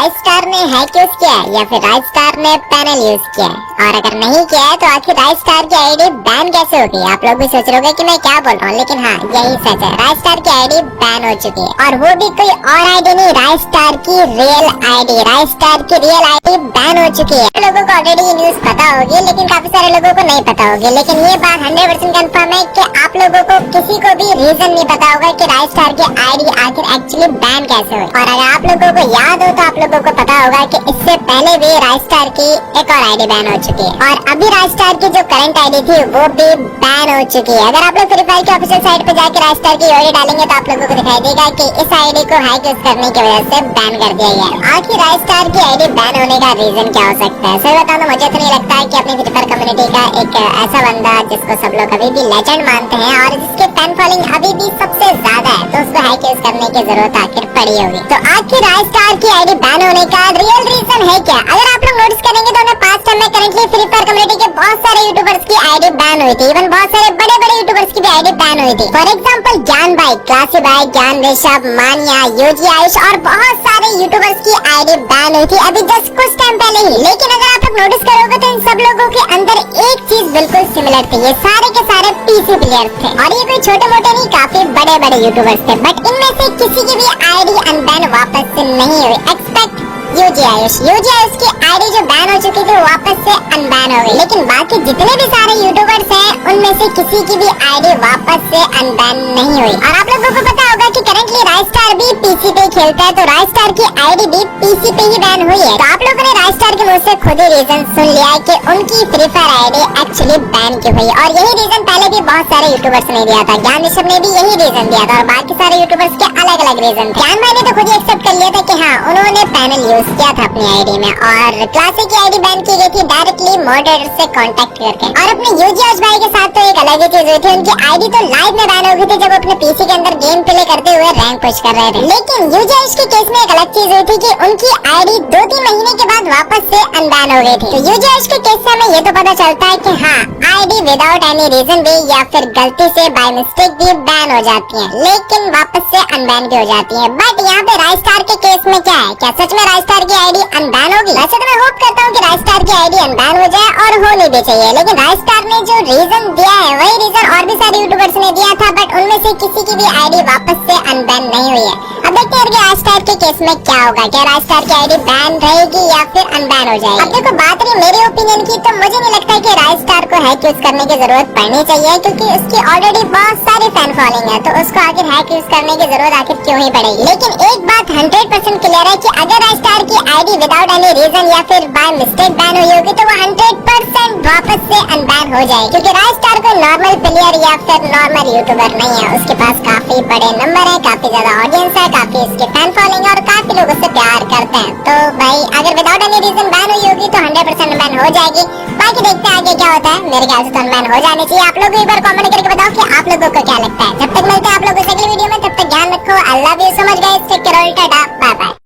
Right star ने hack use किया है या फिर राइट स्टार ने पैनल यूज किया है, और अगर नहीं किया है तो आखिर राइट स्टार की आईडी बैन कैसे होगी। आप लोग भी सोच रहे होंगे कि मैं क्या बोल रहा हूँ, लेकिन हाँ यही सच है, राइट स्टार की आईडी बैन हो चुकी है। और वो भी कोई और आईडी नहीं, राइट स्टार की रियल आईडी, राइट स्टार की रियल आईडी बैन हो चुकी है। लोगों को ऑलरेडी ये न्यूज पता होगी, लेकिन काफी सारे लोगों को नहीं पता होगी। लेकिन ये बात 100% कंफर्म है कि आप लोगों को किसी को भी रीजन नहीं पता होगा कि राइट स्टार की आईडी आखिर एक्चुअली बैन कैसे हुई। और अगर आप लोगों को याद हो तो आप लोगों को पता होगा कि इससे पहले भी राइट स्टार की एक और आईडी बैन हो चुकी है, और अभी राइट स्टार की जो करंट आईडी थी वो भी बैन हो चुकी है। अगर आप लोग फ्री फायर की ऑफिशियल साइट पे जाकर राइट स्टार की आईडी डालेंगे तो आप लोगों को दिखाई देगा कि इस आईडी को हैक यूज करने की वजह से बैन कर दिया गया है। आखिर राइट स्टार की आईडी बैन होने का रीजन क्या हो सकता है? सही बताऊं तो मुझे तो नहीं लगता है कि अपनी फ्री फायर कम्युनिटी का एक ऐसा बंदा जिसको सब लोग अभी भी लेजेंड मानते हैं और जिसके फैन फॉलोइंग अभी भी सबसे ज्यादा है, तो उसको हैक यूज करने की जरूरत आखिर पड़ी होगी। तो आखिर राइट स्टार की आईडी बैन होने का रियल रीजन है क्या? अगर आप लोग नोटिस करेंगे तो पास्ट टाइम में करंटली फ्री फायर कम्युनिटी के बहुत सारे यूट्यूबर्स की आईडी बैन हुई थी, इवन बहुत सारे बड़े बड़े यूट्यूबर्स की भी आईडी बैन हुई थी। फॉर एग्जांपल ज्ञान भाई, क्लासी भाई, ज्ञान ऋषभ, मानिया, योगी आयुष और बहुत सारे यूट्यूबर्स की आईडी बैन हुई थी अभी जस्ट कुछ टाइम पहले ही। लेकिन अगर आप लोग नोटिस करोगे तो इन सब लोगों के अंदर एक चीज बिल्कुल सिमिलर थी, ये सारे के सारे पीसी प्लेयर्स थे और ये कोई छोटे मोटे नहीं, काफी बड़े बड़े यूट्यूबर्स थे। बट इनमें से किसी की भी आईडी अनबैन वापस से नहीं हुई, एक्सपेक्ट योगी आयुष की आईडी जो बैन हो चुकी थी वापस से अनबैन हो गई। लेकिन बाकी जितने भी सारे यूट्यूबर्स हैं उनमें से किसी की भी आईडी वापस से अनबैन नहीं हुई। और आप लोगों को पता होगा कि करंटली राइट स्टार भी पीसी पे खेलता है, तो राइट स्टार की आईडी भी पीसी पे ही बैन हुई है। तो आप लोगों ने राइट स्टार के मुंह से खुद ही रीजन सुन लिया है कि उनकी free fire ID actually ban क्यों हुई, और यही रीजन पहले भी बहुत सारे यूट्यूबर्स ने दिया था। ज्ञान ऋषभ ने भी यही रीजन दिया था और बाकी सारे यूट्यूबर्स के अलग अलग रीजन थे। ज्ञान भाई ने तो खुद ही एक्सेप्ट कर लिया था कि हाँ उन्होंने पैनल यूज किया था अपनी आईडी में, और क्लासी की आईडी बैन की गई थी डायरेक्टली मॉडरेटर से कांटेक्ट करके। और अपने यूजी भाई के साथ तो एक अलग ही चीज हुई थी, उनकी आईडी तो लाइव में बैन हो गई थी जब अपने पीसी के अंदर गेम प्ले करते हुए रैंक पुश कर रहे थे। लेकिन यूजी के केस में एक अलग चीज हुई थी कि उनकी आईडी 2-3 महीने के बाद वापस से अनबैन हो गई थी। तो यूजी के केस से हमें ये तो पता चलता है कि हाँ आईडी विदाउट एनी रीजन भी या फिर गलती से बाय मिस्टेक भी बैन हो जाती है, लेकिन वापस से अनबैन भी हो जाती है। बट यहाँ पे राइट स्टार के केस में क्या है, क्या सच में राइट स्टार की आईडी अनबैन होगी? वैसे तो मैं होप करता हूँ कि राइट स्टार की आईडी अनबैन हो जाए और होनी भी चाहिए, लेकिन राइट स्टार ने जो रीजन दिया है वही रीजन और भी सारे यूट्यूबर्स ने दिया था, बट उनमें से किसी की भी आईडी वापस से अनबैन नहीं हुई है। अब देखते हैं कि राइट स्टार के केस में क्या होगा, क्या राइट स्टार की आईडी बैन रहेगी या फिर अनबैन हो जाएगी। अब देखो बात रही मेरे ओपिनियन की, तो मुझे नहीं लगता कि राइट स्टार को हैक यूज करने की जरूरत पड़नी चाहिए, क्योंकि उसकी ऑलरेडी बहुत सारी फैन फॉलोइंग है, तो उसको आखिर हैक यूज करने की जरूरत आखिर क्यों ही पड़ेगी। लेकिन एक बात 100% क्लियर है कि अगर राइट स्टार की आईडी विदाउट एनी रीजन या फिर बाय मिस्टेक बैन हुई होगी तो वो 100% वापस से अनबैन हो जाएगी, क्योंकि राइट स्टार कोई नॉर्मल प्लेयर या फिर नॉर्मल यूट्यूबर नहीं है। उसके पास काफी बड़े नंबर है, काफी ज्यादा ऑडियंस है, काफी इसके फैन फॉलोइंग और काफी लोग उससे प्यार करते हैं। तो भाई अगर विदाउट एनी रीजन बैन हुई होगी तो 100% बैन हो जाएगी। बाकी देखते हैं आगे क्या होता है, मेरे ख्याल से तो अनबैन हो जानी चाहिए। आप लोग एक बार कमेंट करके बताओ कि आप लोगों को क्या लगता है। जब तक मिलते हैं आप लोगों से अगली वीडियो में, तब तक ध्यान रखो। I love you so much guys.